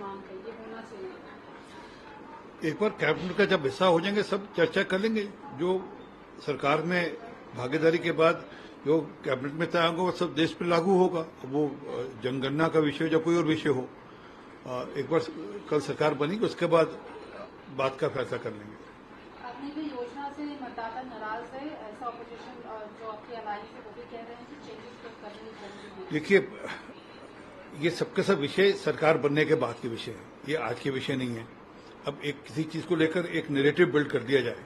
मांग है, ये होना चाहिए। एक बार कैबिनेट का जब हिस्सा हो जाएंगे सब चर्चा कर लेंगे। जो सरकार में भागीदारी के बाद जो कैबिनेट में तय होगा वो सब देश पर लागू होगा। वो जनगणना का विषय या कोई और विषय हो, एक बार कल सरकार बनेगी उसके बाद बात का फैसला कर लेंगे। अपनी भी योजना से मतदाता नाराज है, ऐसा ऑपोजिशन जो आपकी अलायंस है वो भी कह रहे हैं कि चेंजेस तो करने जरूरी है। देखिए, ये सबके सब विषय सरकार बनने के बाद के विषय है, ये आज के विषय नहीं है। अब एक किसी चीज को लेकर एक नैरेटिव बिल्ड कर दिया जाए,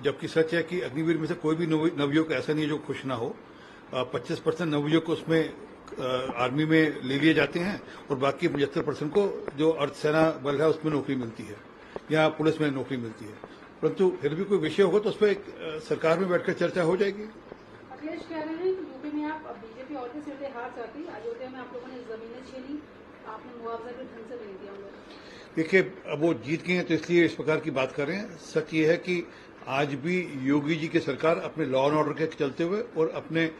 जबकि सच है कि अग्निवीर में से कोई भी नवयुवक ऐसा नहीं है जो खुश ना हो। 25% नवयुवक उसमें आर्मी में ले लिए जाते हैं और बाकी 75% को जो अर्धसेना बल है उसमें नौकरी मिलती है या पुलिस में नौकरी मिलती है। परंतु फिर भी कोई विषय होगा तो उस पर सरकार में बैठकर चर्चा हो जाएगी। अखिलेश कह रहे हैं कि यूपी में आप बीजेपी और भी सीटें हार जाती, अयोध्या में आप लोगों ने जमीनें छीनी, आपने मुआवजा भी ढंग से नहीं दिया। देखिए, अब वो जीत गए हैं तो इसलिए इस प्रकार की बात कर रहे हैं। सच ये है कि आज भी योगी जी की सरकार अपने लॉ एंड ऑर्डर के चलते हुए और अपने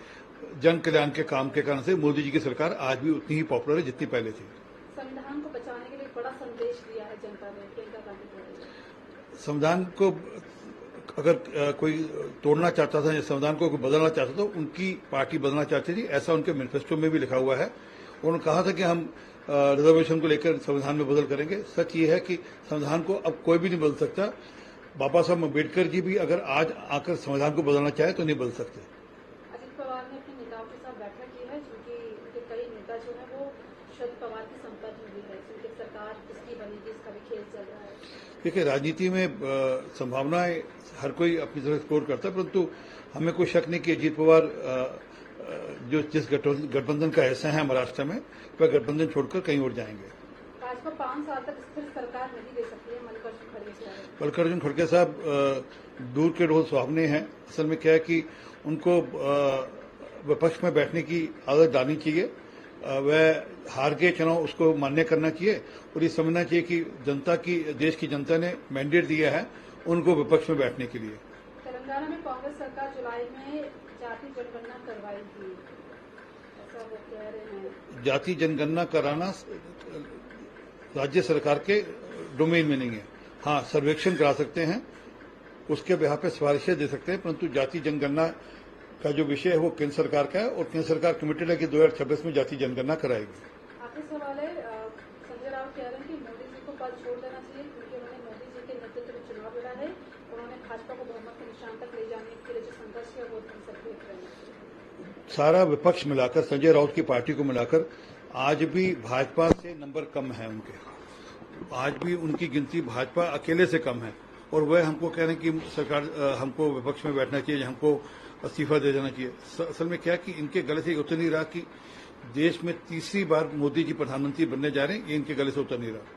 जन कल्याण के काम के कारण से मोदी जी की सरकार आज भी उतनी ही पॉपुलर है जितनी पहले थी। संविधान को बचाने के लिए बड़ा संदेश दिया है जनता ने, प्रियंका गांधी। संविधान को अगर कोई तोड़ना चाहता था या संविधान को कोई बदलना चाहता था, उनकी पार्टी बदलना चाहती थी, ऐसा उनके मैनिफेस्टो में भी लिखा हुआ है। उन्होंने कहा था कि हम रिजर्वेशन को लेकर संविधान में बदल करेंगे। सच ये है कि संविधान को अब कोई भी नहीं बदल सकता। बाबा साहब अम्बेडकर जी भी अगर आज आकर संविधान को बदलना चाहे तो नहीं बदल सकते। अजित पवार ने अपने नेताओं के साथ बैठक की है, क्योंकि उनके कई नेता जो है वो शरद पवार की संपत्ति हुई है, क्योंकि सरकार किसकी बनेगी इसका भी खेल चल रहा है। देखिए, राजनीति में संभावनाएं हर कोई अपनी तरफ एक्सप्लोर करता है, परंतु हमें कोई शक नहीं कि अजित पवार जो जिस गठबंधन का हिस्सा है महाराष्ट्र में, वह गठबंधन छोड़कर कहीं और जाएंगे। भाजपा 5 साल तक स्थिर सरकार नहीं दे सकती है, मल्लिकार्जुन खड़गे साहब। मल्लिकार्जुन खड़गे साहब दूर के ढोल सुहावने हैं। असल में क्या है कि उनको विपक्ष में बैठने की आदत डालनी चाहिए। वह हार के चुनाव उसको मान्य करना चाहिए और ये समझना चाहिए कि जनता की, देश की जनता ने मैंडेट दिया है उनको विपक्ष में बैठने के लिए। तेलंगाना में कांग्रेस सरकार जुलाई में जाति जनगणना करवाएगी, ऐसा वो कह रहे हैं। जाति जनगणना कराना राज्य सरकार के डोमेन में नहीं है। हाँ, सर्वेक्षण करा सकते हैं, उसके बिहार पे सिफारिशें दे सकते हैं, परंतु जाति जनगणना का जो विषय है वो केंद्र सरकार का है और केंद्र सरकार कमिटेड है कि 2026 में जाति जनगणना कराएगी। आखिरी सवाल है, संजय राउत कह रहे हैं कि मोदी जी को पद छोड़ देना चाहिए, क्योंकि उन्होंने मोदी जी के नेतृत्व में चुनाव लड़ा है, उन्होंने भाजपा को बहुमत के निशान तक ले जाने के लिए जो संघर्ष किया वो सारा विपक्ष मिलाकर, संजय राउत की पार्टी को मिलाकर आज भी भाजपा से नंबर कम है उनके। आज भी उनकी गिनती भाजपा अकेले से कम है और वह हमको कह रहे हैं कि सरकार हमको विपक्ष में बैठना चाहिए, हमको इस्तीफा दे देना चाहिए। असल में क्या है कि इनके गले से उतर नहीं रहा कि देश में तीसरी बार मोदी जी प्रधानमंत्री बनने जा रहे हैं, ये इनके गले से उतर नहीं रहा।